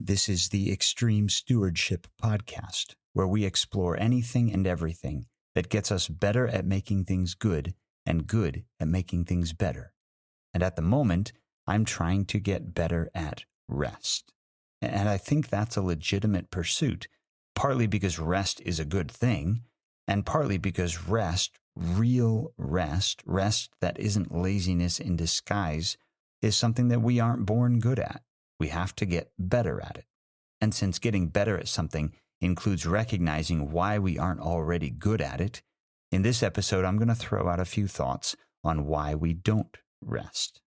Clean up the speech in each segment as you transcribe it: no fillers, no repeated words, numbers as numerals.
This is the Extreme Stewardship Podcast, where we explore anything and everything that gets us better at making things good and good at making things better. And at the moment, I'm trying to get better at rest. And I think that's a legitimate pursuit, partly because rest is a good thing, and partly because rest, real rest that isn't laziness in disguise, is something that we aren't born good at. We have to get better at it. And since getting better at something includes recognizing why we aren't already good at it, in this episode, I'm going to throw out a few thoughts on why we don't rest.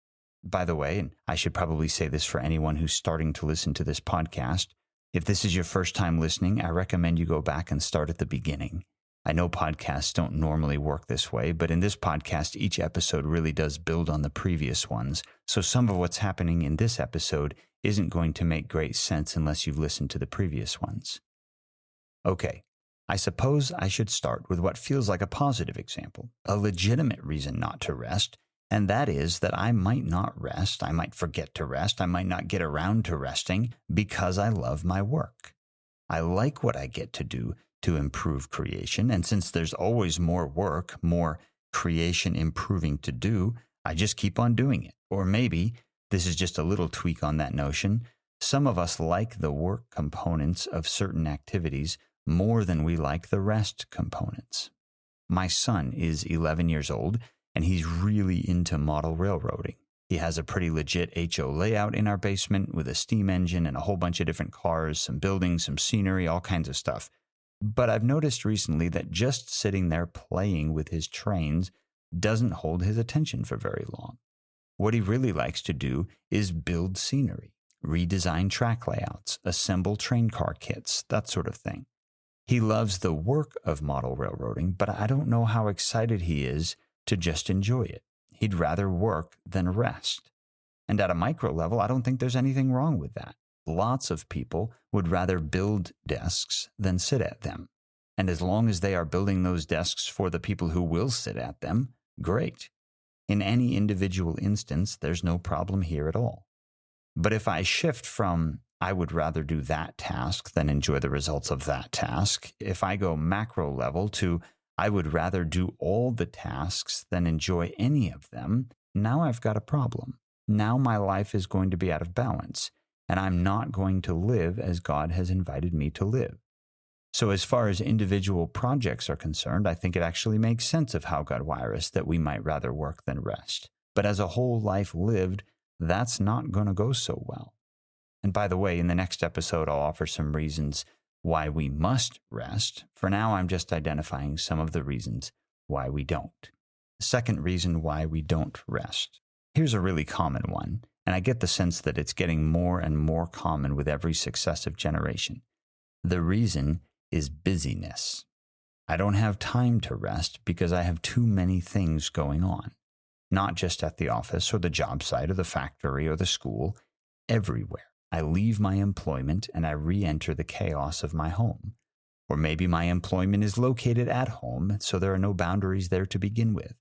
By the way, and I should probably say this for anyone who's starting to listen to this podcast, if this is your first time listening, I recommend you go back and start at the beginning. I know podcasts don't normally work this way, but in this podcast, each episode really does build on the previous ones. So some of what's happening in this episode isn't going to make great sense unless you've listened to the previous ones. Okay, I suppose I should start with what feels like a positive example, a legitimate reason not to rest, and that is that I might not rest, I might forget to rest, I might not get around to resting because I love my work. I like what I get to do to improve creation, and since there's always more work, more creation improving to do, I just keep on doing it. Or maybe, this is just a little tweak on that notion, some of us like the work components of certain activities more than we like the rest components. My son is 11 years old, and he's really into model railroading. He has a pretty legit HO layout in our basement with a steam engine and a whole bunch of different cars, some buildings, some scenery, all kinds of stuff. But I've noticed recently that just sitting there playing with his trains doesn't hold his attention for very long. What he really likes to do is build scenery, redesign track layouts, assemble train car kits, that sort of thing. He loves the work of model railroading, but I don't know how excited he is to just enjoy it. He'd rather work than rest. And at a micro level, I don't think there's anything wrong with that. Lots of people would rather build desks than sit at them. And as long as they are building those desks for the people who will sit at them, great. In any individual instance, there's no problem here at all. But if I shift from I would rather do that task than enjoy the results of that task, if I go macro level to I would rather do all the tasks than enjoy any of them, now I've got a problem. Now my life is going to be out of balance, and I'm not going to live as God has invited me to live. So as far as individual projects are concerned, I think it actually makes sense of how God wired us that we might rather work than rest. But as a whole life lived, that's not going to go so well. And by the way, in the next episode, I'll offer some reasons why we must rest. For now, I'm just identifying some of the reasons why we don't. The second reason why we don't rest. Here's a really common one, and I get the sense that it's getting more and more common with every successive generation. The reason is busyness. I don't have time to rest because I have too many things going on. Not just at the office or the job site or the factory or the school, everywhere. I leave my employment and I re-enter the chaos of my home. Or maybe my employment is located at home, so there are no boundaries there to begin with.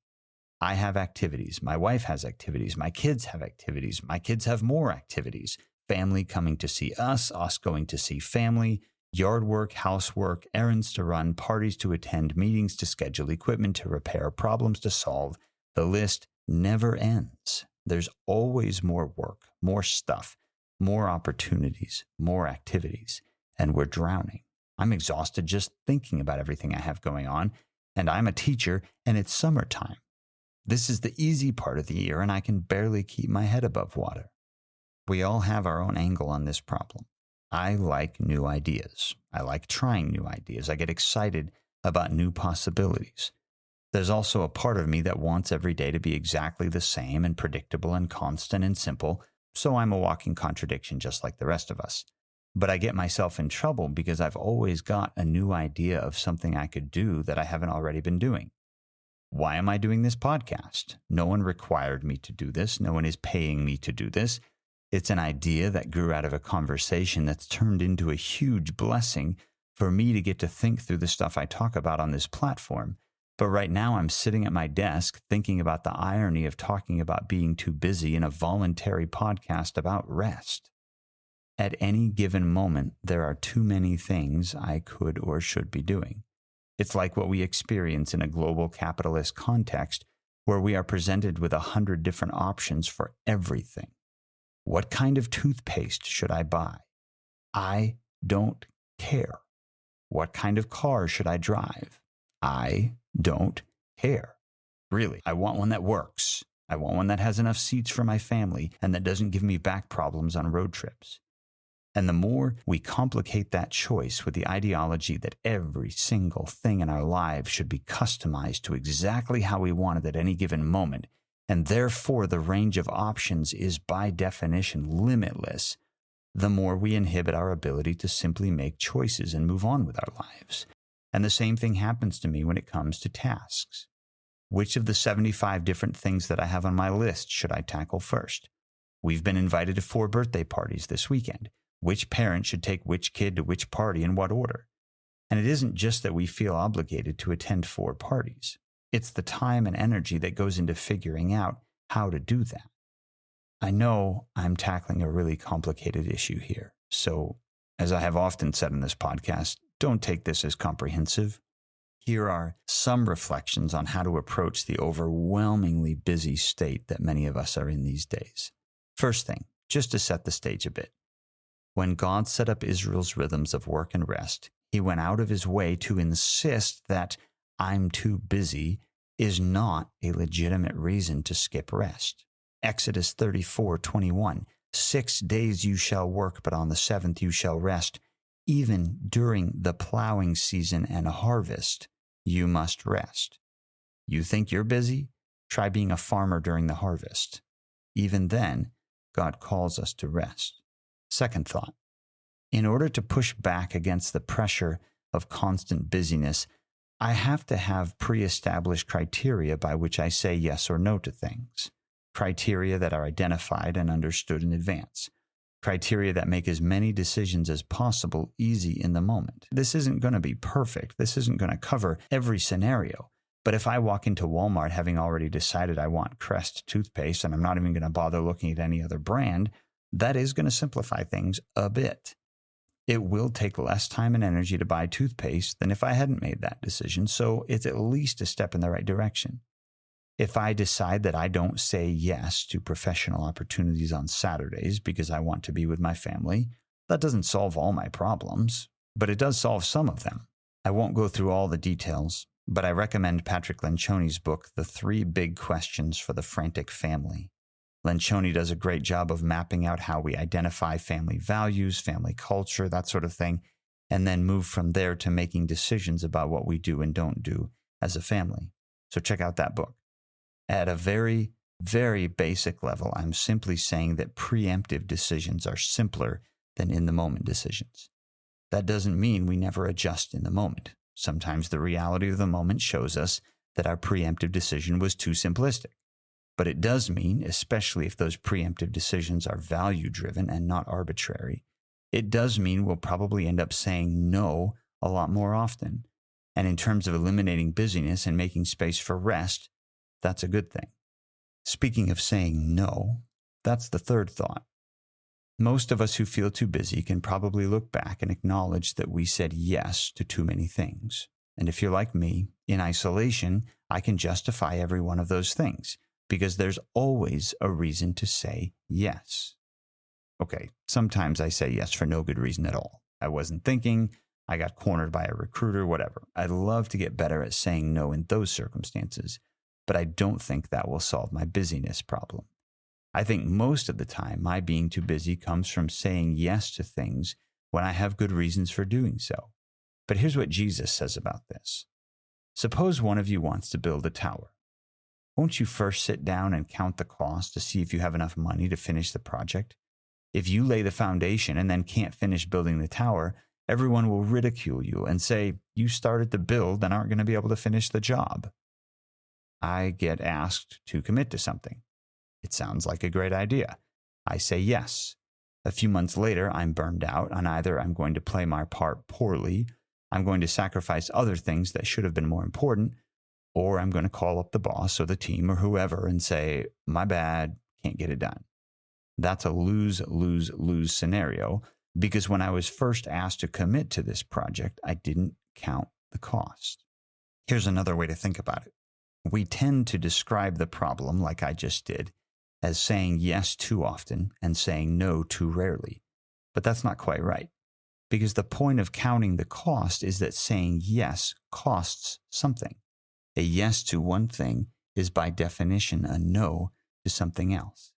I have activities, my wife has activities, my kids have activities, my kids have more activities, family coming to see us going to see family, yard work, housework, errands to run, parties to attend, meetings to schedule, equipment to repair, problems to solve. The list never ends. There's always more work, more stuff, more opportunities, more activities, and we're drowning. I'm exhausted just thinking about everything I have going on, and I'm a teacher, and it's summertime. This is the easy part of the year, and I can barely keep my head above water. We all have our own angle on this problem. I like new ideas. I like trying new ideas. I get excited about new possibilities. There's also a part of me that wants every day to be exactly the same and predictable and constant and simple, so I'm a walking contradiction just like the rest of us. But I get myself in trouble because I've always got a new idea of something I could do that I haven't already been doing. Why am I doing this podcast? No one required me to do this. No one is paying me to do this. It's an idea that grew out of a conversation that's turned into a huge blessing for me to get to think through the stuff I talk about on this platform. But right now I'm sitting at my desk thinking about the irony of talking about being too busy in a voluntary podcast about rest. At any given moment, there are too many things I could or should be doing. It's like what we experience in a global capitalist context where we are presented with 100 different options for everything. What kind of toothpaste should I buy? I don't care. What kind of car should I drive? I don't care. Really, I want one that works. I want one that has enough seats for my family and that doesn't give me back problems on road trips. And the more we complicate that choice with the ideology that every single thing in our lives should be customized to exactly how we want it at any given moment, and therefore the range of options is by definition limitless, the more we inhibit our ability to simply make choices and move on with our lives. And the same thing happens to me when it comes to tasks. Which of the 75 different things that I have on my list should I tackle first? We've been invited to 4 birthday parties this weekend. Which parent should take which kid to which party in what order? And it isn't just that we feel obligated to attend 4 parties. It's the time and energy that goes into figuring out how to do that. I know I'm tackling a really complicated issue here. So, as I have often said in this podcast, don't take this as comprehensive. Here are some reflections on how to approach the overwhelmingly busy state that many of us are in these days. First thing, just to set the stage a bit. When God set up Israel's rhythms of work and rest, he went out of his way to insist that I'm too busy is not a legitimate reason to skip rest. Exodus 34:21, 6 days you shall work, but on the 7th you shall rest. Even during the plowing season and harvest, you must rest. You think you're busy? Try being a farmer during the harvest. Even then, God calls us to rest. Second thought, in order to push back against the pressure of constant busyness, I have to have pre-established criteria by which I say yes or no to things. Criteria that are identified and understood in advance. Criteria that make as many decisions as possible easy in the moment. This isn't going to be perfect. This isn't going to cover every scenario. But if I walk into Walmart having already decided I want Crest toothpaste and I'm not even going to bother looking at any other brand, that is going to simplify things a bit. It will take less time and energy to buy toothpaste than if I hadn't made that decision, so it's at least a step in the right direction. If I decide that I don't say yes to professional opportunities on Saturdays because I want to be with my family, that doesn't solve all my problems, but it does solve some of them. I won't go through all the details, but I recommend Patrick Lencioni's book, The 3 Big Questions for the Frantic Family. Lencioni does a great job of mapping out how we identify family values, family culture, that sort of thing, and then move from there to making decisions about what we do and don't do as a family. So check out that book. At a very, very basic level, I'm simply saying that preemptive decisions are simpler than in-the-moment decisions. That doesn't mean we never adjust in the moment. Sometimes the reality of the moment shows us that our preemptive decision was too simplistic. But it does mean, especially if those preemptive decisions are value-driven and not arbitrary, it does mean we'll probably end up saying no a lot more often. And in terms of eliminating busyness and making space for rest, that's a good thing. Speaking of saying no, that's the third thought. Most of us who feel too busy can probably look back and acknowledge that we said yes to too many things. And if you're like me, in isolation, I can justify every one of those things, because there's always a reason to say yes. Okay, sometimes I say yes for no good reason at all. I wasn't thinking, I got cornered by a recruiter, whatever. I'd love to get better at saying no in those circumstances, but I don't think that will solve my busyness problem. I think most of the time my being too busy comes from saying yes to things when I have good reasons for doing so. But here's what Jesus says about this. Suppose one of you wants to build a tower. Won't you first sit down and count the cost to see if you have enough money to finish the project? If you lay the foundation and then can't finish building the tower, everyone will ridicule you and say, you started to build and aren't going to be able to finish the job. I get asked to commit to something. It sounds like a great idea. I say yes. A few months later, I'm burned out, and either I'm going to play my part poorly, I'm going to sacrifice other things that should have been more important, or I'm going to call up the boss or the team or whoever and say, my bad, can't get it done. That's a lose-lose-lose scenario, because when I was first asked to commit to this project, I didn't count the cost. Here's another way to think about it. We tend to describe the problem, like I just did, as saying yes too often and saying no too rarely. But that's not quite right, because the point of counting the cost is that saying yes costs something. A yes to one thing is by definition a no to something else.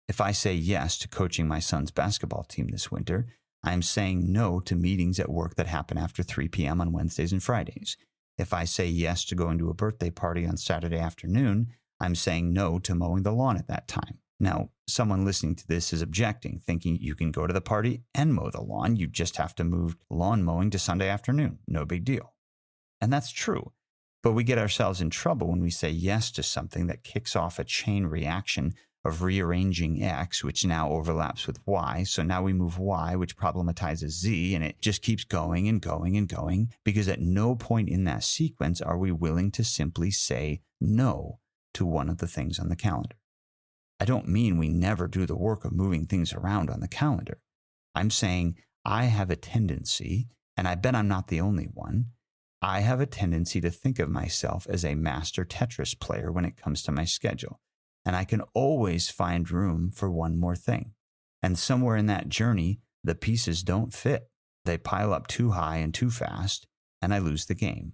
If I say yes to coaching my son's basketball team this winter, I'm saying no to meetings at work that happen after 3 p.m. on Wednesdays and Fridays. If I say yes to going to a birthday party on Saturday afternoon, I'm saying no to mowing the lawn at that time. Now, someone listening to this is objecting, thinking you can go to the party and mow the lawn. You just have to move lawn mowing to Sunday afternoon. No big deal. And that's true. But we get ourselves in trouble when we say yes to something that kicks off a chain reaction of rearranging X, which now overlaps with Y. So now we move Y, which problematizes Z, and it just keeps going and going and going, because at no point in that sequence are we willing to simply say no to one of the things on the calendar. I don't mean we never do the work of moving things around on the calendar. I'm saying I have a tendency, and I bet I'm not the only one, I have a tendency to think of myself as a master Tetris player when it comes to my schedule. And I can always find room for one more thing. And somewhere in that journey, the pieces don't fit. They pile up too high and too fast, and I lose the game.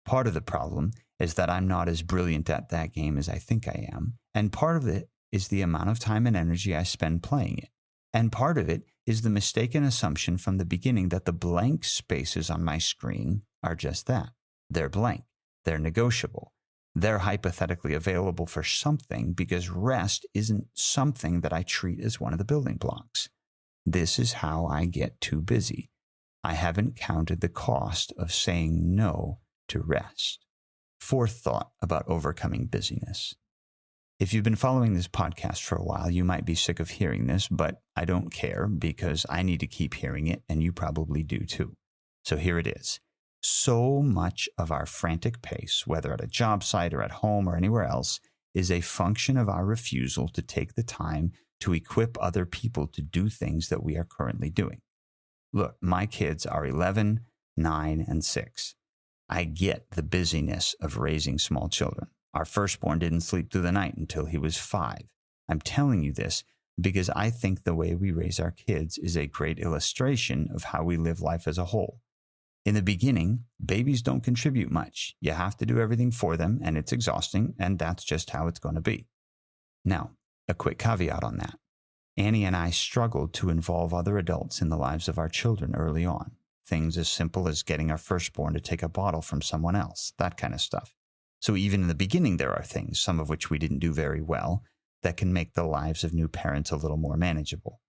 Part of the problem is that I'm not as brilliant at that game as I think I am. And part of it is the amount of time and energy I spend playing it. And part of it is the mistaken assumption from the beginning that the blank spaces on my screen are just that. They're blank. They're negotiable. They're hypothetically available for something, because rest isn't something that I treat as one of the building blocks. This is how I get too busy. I haven't counted the cost of saying no to rest. Fourth thought about overcoming busyness. If you've been following this podcast for a while, you might be sick of hearing this, but I don't care, because I need to keep hearing it, and you probably do too. So here it is. So much of our frantic pace, whether at a job site or at home or anywhere else, is a function of our refusal to take the time to equip other people to do things that we are currently doing. Look, my kids are 11, 9, and 6. I get the busyness of raising small children. Our firstborn didn't sleep through the night until he was 5. I'm telling you this because I think the way we raise our kids is a great illustration of how we live life as a whole. In the beginning, babies don't contribute much. You have to do everything for them, and it's exhausting, and that's just how it's going to be. Now, a quick caveat on that. Annie and I struggled to involve other adults in the lives of our children early on. Things as simple as getting our firstborn to take a bottle from someone else, that kind of stuff. So even in the beginning, there are things, some of which we didn't do very well, that can make the lives of new parents a little more manageable.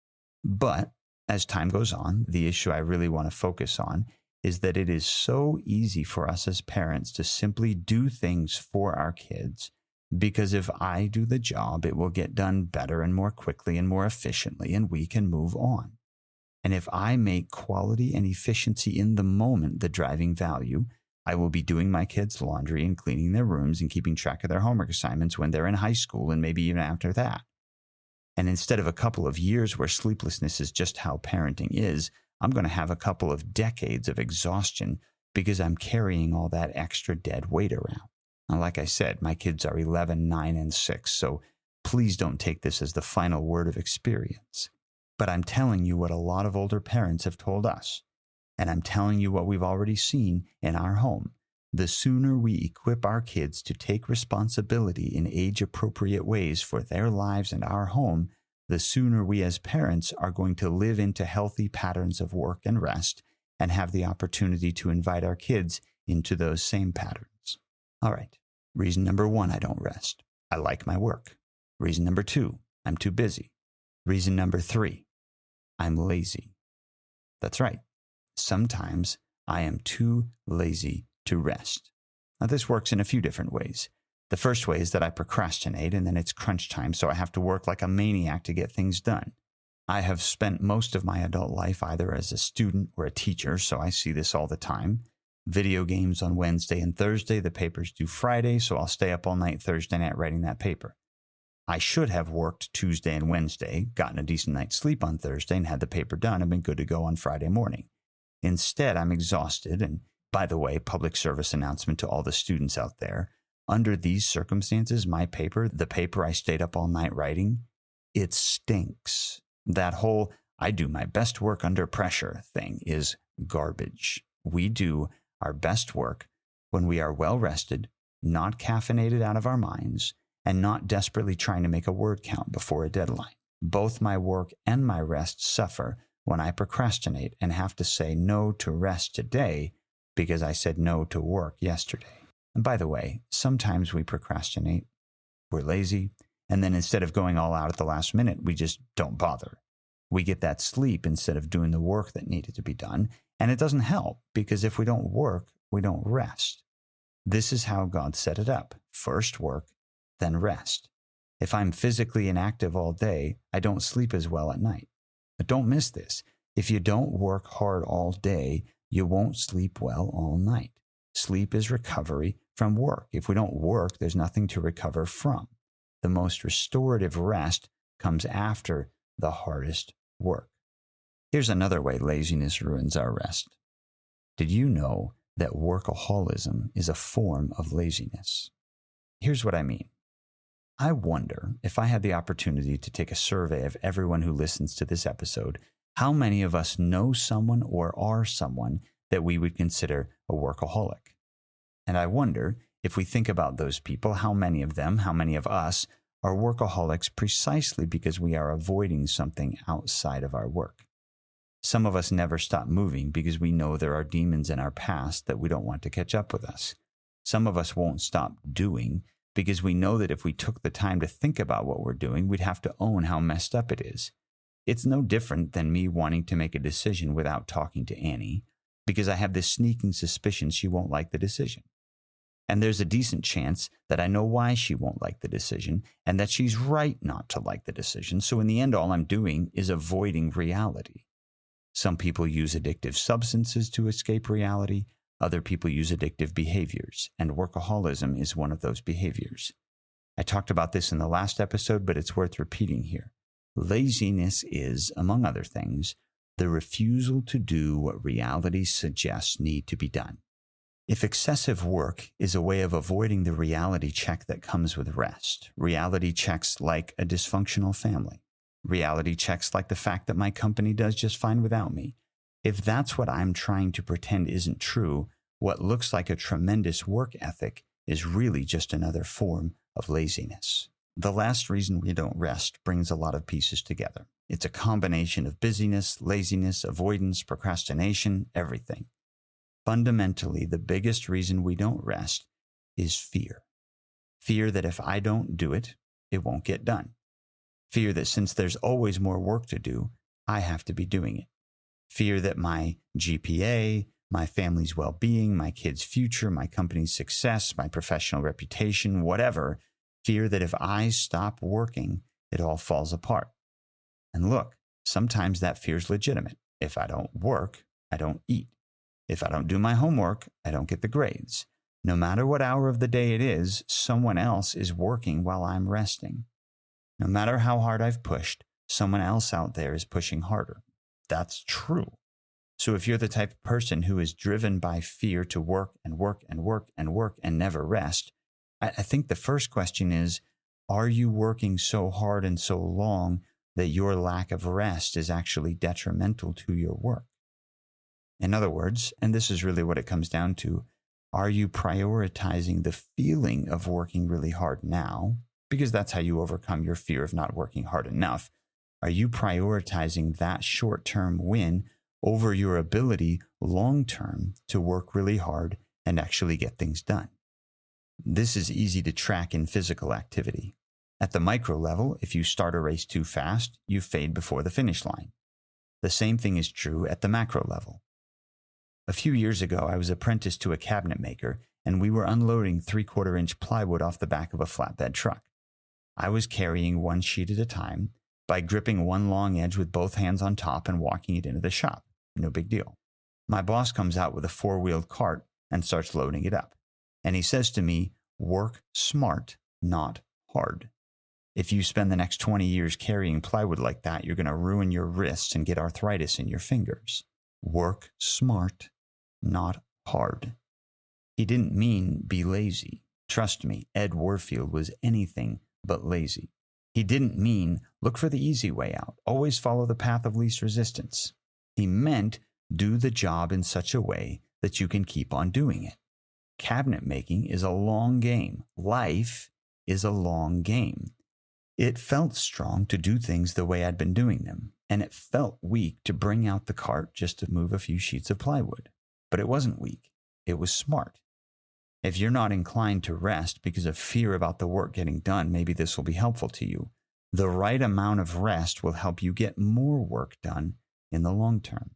But as time goes on, the issue I really want to focus on is that it is so easy for us as parents to simply do things for our kids, because if I do the job, it will get done better and more quickly and more efficiently, and we can move on. And if I make quality and efficiency in the moment the driving value, I will be doing my kids' laundry and cleaning their rooms and keeping track of their homework assignments when they're in high school and maybe even after that. And instead of a couple of years where sleeplessness is just how parenting is, I'm going to have a couple of decades of exhaustion because I'm carrying all that extra dead weight around. Now, like I said, my kids are 11, 9, and 6, so please don't take this as the final word of experience. But I'm telling you what a lot of older parents have told us, and I'm telling you what we've already seen in our home. The sooner we equip our kids to take responsibility in age-appropriate ways for their lives and our home, the sooner we as parents are going to live into healthy patterns of work and rest and have the opportunity to invite our kids into those same patterns. All right. Reason number 1, I don't rest. I like my work. Reason number 2, I'm too busy. Reason number 3, I'm lazy. That's right. Sometimes I am too lazy to rest. Now, this works in a few different ways. The first way is that I procrastinate, and then it's crunch time, so I have to work like a maniac to get things done. I have spent most of my adult life either as a student or a teacher, so I see this all the time. Video games on Wednesday and Thursday, the paper's due Friday, so I'll stay up all night Thursday night writing that paper. I should have worked Tuesday and Wednesday, gotten a decent night's sleep on Thursday, and had the paper done and been good to go on Friday morning. Instead, I'm exhausted. And by the way, public service announcement to all the students out there. Under these circumstances, my paper, the paper I stayed up all night writing, it stinks. That whole I do my best work under pressure thing is garbage. We do our best work when we are well rested, not caffeinated out of our minds, and not desperately trying to make a word count before a deadline. Both my work and my rest suffer when I procrastinate and have to say no to rest today because I said no to work yesterday. And by the way, sometimes we procrastinate, we're lazy, and then instead of going all out at the last minute, we just don't bother. We get that sleep instead of doing the work that needed to be done, and it doesn't help because if we don't work, we don't rest. This is how God set it up. First work, then rest. If I'm physically inactive all day, I don't sleep as well at night. But don't miss this. If you don't work hard all day, you won't sleep well all night. Sleep is recovery from work. If we don't work, there's nothing to recover from. The most restorative rest comes after the hardest work. Here's another way laziness ruins our rest. Did you know that workaholism is a form of laziness? Here's what I mean. I wonder if I had the opportunity to take a survey of everyone who listens to this episode, how many of us know someone or are someone that we would consider a workaholic? And I wonder if we think about those people, how many of them, how many of us are workaholics precisely because we are avoiding something outside of our work. Some of us never stop moving because we know there are demons in our past that we don't want to catch up with us. Some of us won't stop doing because we know that if we took the time to think about what we're doing, we'd have to own how messed up it is. It's no different than me wanting to make a decision without talking to Annie because I have this sneaking suspicion she won't like the decision. And there's a decent chance that I know why she won't like the decision and that she's right not to like the decision. So in the end, all I'm doing is avoiding reality. Some people use addictive substances to escape reality. Other people use addictive behaviors, and workaholism is one of those behaviors. I talked about this in the last episode, but it's worth repeating here. Laziness is, among other things, the refusal to do what reality suggests need to be done. If excessive work is a way of avoiding the reality check that comes with rest, reality checks like a dysfunctional family, reality checks like the fact that my company does just fine without me, if that's what I'm trying to pretend isn't true, what looks like a tremendous work ethic is really just another form of laziness. The last reason we don't rest brings a lot of pieces together. It's a combination of busyness, laziness, avoidance, procrastination, everything. Fundamentally, the biggest reason we don't rest is fear. Fear that if I don't do it, it won't get done. Fear that since there's always more work to do, I have to be doing it. Fear that my GPA, my family's well-being, my kids' future, my company's success, my professional reputation, whatever, fear that if I stop working, it all falls apart. And look, sometimes that fear's legitimate. If I don't work, I don't eat. If I don't do my homework, I don't get the grades. No matter what hour of the day it is, someone else is working while I'm resting. No matter how hard I've pushed, someone else out there is pushing harder. That's true. So if you're the type of person who is driven by fear to work and work and work and work and never rest, I think the first question is, are you working so hard and so long that your lack of rest is actually detrimental to your work? In other words, and this is really what it comes down to, are you prioritizing the feeling of working really hard now? Because that's how you overcome your fear of not working hard enough. Are you prioritizing that short-term win over your ability long-term to work really hard and actually get things done? This is easy to track in physical activity. At the micro level, if you start a race too fast, you fade before the finish line. The same thing is true at the macro level. A few years ago, I was apprenticed to a cabinet maker, and we were unloading 3/4-inch plywood off the back of a flatbed truck. I was carrying one sheet at a time by gripping one long edge with both hands on top and walking it into the shop. No big deal. My boss comes out with a 4-wheeled cart and starts loading it up. And he says to me, "Work smart, not hard." If you spend the next 20 years carrying plywood like that, you're going to ruin your wrists and get arthritis in your fingers. Work smart, not hard. He didn't mean be lazy. Trust me, Ed Warfield was anything but lazy. He didn't mean look for the easy way out, always follow the path of least resistance. He meant do the job in such a way that you can keep on doing it. Cabinet making is a long game. Life is a long game. It felt strong to do things the way I'd been doing them, and it felt weak to bring out the cart just to move a few sheets of plywood. But it wasn't weak. It was smart. If you're not inclined to rest because of fear about the work getting done, maybe this will be helpful to you. The right amount of rest will help you get more work done in the long term.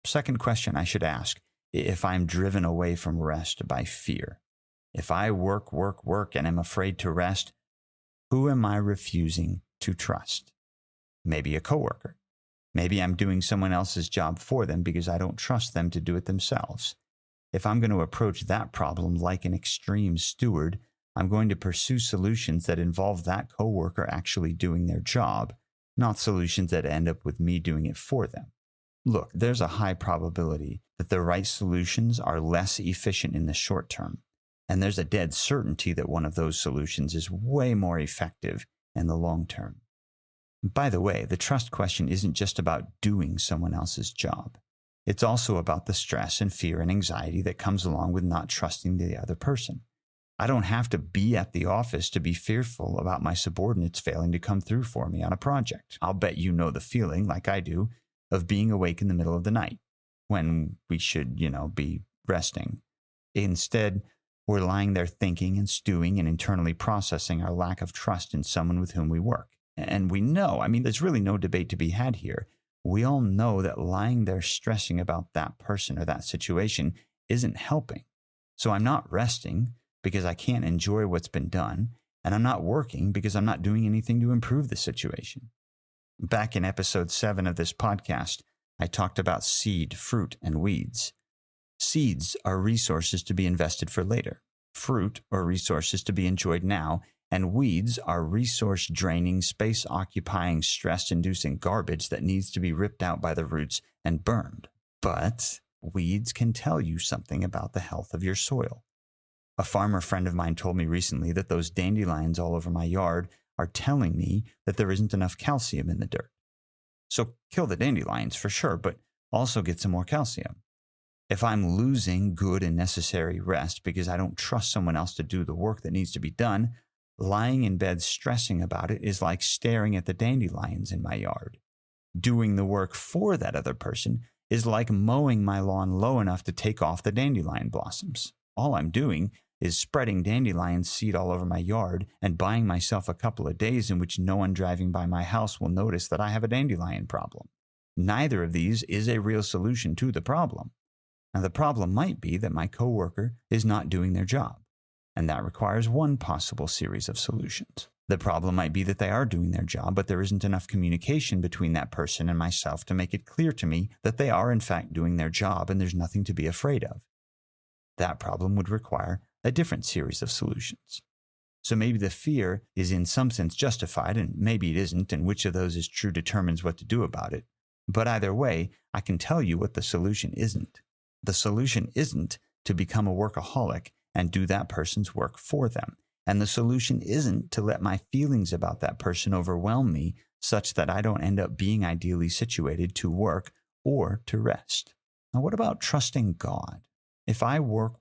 Second question I should ask, if I'm driven away from rest by fear. If I work, and am afraid to rest, who am I refusing to trust? Maybe a coworker. Maybe I'm doing someone else's job for them because I don't trust them to do it themselves. If I'm going to approach that problem like an extreme steward, I'm going to pursue solutions that involve that coworker actually doing their job, not solutions that end up with me doing it for them. Look, there's a high probability that the right solutions are less efficient in the short term, and there's a dead certainty that one of those solutions is way more effective in the long term. By the way, the trust question isn't just about doing someone else's job. It's also about the stress and fear and anxiety that comes along with not trusting the other person. I don't have to be at the office to be fearful about my subordinates failing to come through for me on a project. I'll bet you know the feeling, like I do, of being awake in the middle of the night when we should, be resting. Instead, we're lying there thinking and stewing and internally processing our lack of trust in someone with whom we work. And we know, there's really no debate to be had here. We all know that lying there stressing about that person or that situation isn't helping. So I'm not resting because I can't enjoy what's been done, and I'm not working because I'm not doing anything to improve the situation. Back in episode 7 of this podcast, I talked about seed, fruit, and weeds. Seeds are resources to be invested for later. Fruit are resources to be enjoyed now, and weeds are resource-draining, space-occupying, stress-inducing garbage that needs to be ripped out by the roots and burned. But weeds can tell you something about the health of your soil. A farmer friend of mine told me recently that those dandelions all over my yard are telling me that there isn't enough calcium in the dirt. So kill the dandelions for sure, but also get some more calcium. If I'm losing good and necessary rest because I don't trust someone else to do the work that needs to be done, lying in bed stressing about it is like staring at the dandelions in my yard. Doing the work for that other person is like mowing my lawn low enough to take off the dandelion blossoms. All I'm doing is spreading dandelion seed all over my yard and buying myself a couple of days in which no one driving by my house will notice that I have a dandelion problem. Neither of these is a real solution to the problem. Now, the problem might be that my coworker is not doing their job, and that requires one possible series of solutions. The problem might be that they are doing their job, but there isn't enough communication between that person and myself to make it clear to me that they are in fact doing their job and there's nothing to be afraid of. That problem would require a different series of solutions. So maybe the fear is in some sense justified, and maybe it isn't, and which of those is true determines what to do about it. But either way, I can tell you what the solution isn't. The solution isn't to become a workaholic and do that person's work for them. And the solution isn't to let my feelings about that person overwhelm me such that I don't end up being ideally situated to work or to rest. Now, what about trusting God? If I work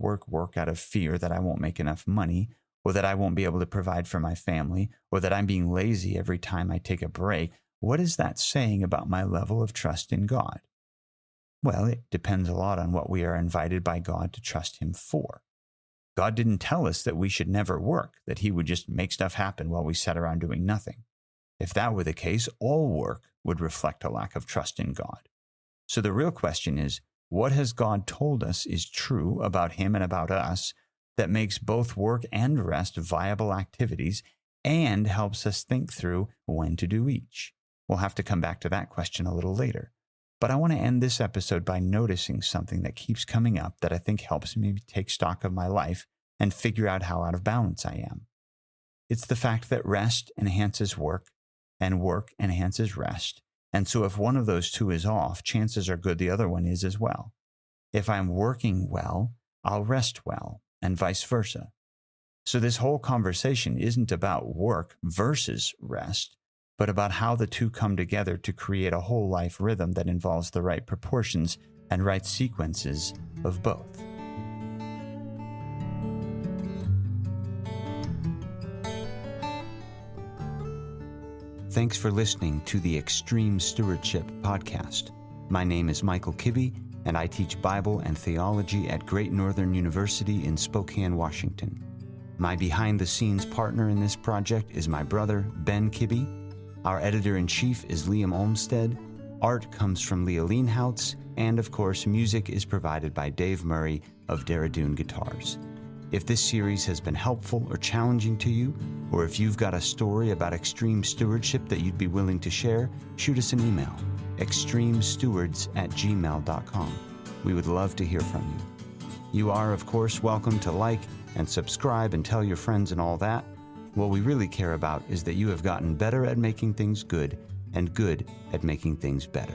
out of fear that I won't make enough money, or that I won't be able to provide for my family, or that I'm being lazy every time I take a break, what is that saying about my level of trust in God? Well, it depends a lot on what we are invited by God to trust Him for. God didn't tell us that we should never work, that He would just make stuff happen while we sat around doing nothing. If that were the case, all work would reflect a lack of trust in God. So the real question is, what has God told us is true about Him and about us that makes both work and rest viable activities and helps us think through when to do each? We'll have to come back to that question a little later. But I want to end this episode by noticing something that keeps coming up that I think helps me take stock of my life and figure out how out of balance I am. It's the fact that rest enhances work and work enhances rest. And so if one of those two is off, chances are good the other one is as well. If I'm working well, I'll rest well, and vice versa. So this whole conversation isn't about work versus rest, but about how the two come together to create a whole life rhythm that involves the right proportions and right sequences of both. Thanks for listening to the Extreme Stewardship Podcast. My name is Michael Kibbe, and I teach Bible and theology at Great Northern University in Spokane, Washington. My behind-the-scenes partner in this project is my brother, Ben Kibbe. Our editor-in-chief is Liam Olmsted. Art comes from Leah Leanhoutz, and of course, music is provided by Dave Murray of Daradoon Guitars. If this series has been helpful or challenging to you, or if you've got a story about extreme stewardship that you'd be willing to share, shoot us an email, extremestewards@gmail.com. We would love to hear from you. You are, of course, welcome to like and subscribe and tell your friends and all that. What we really care about is that you have gotten better at making things good and good at making things better.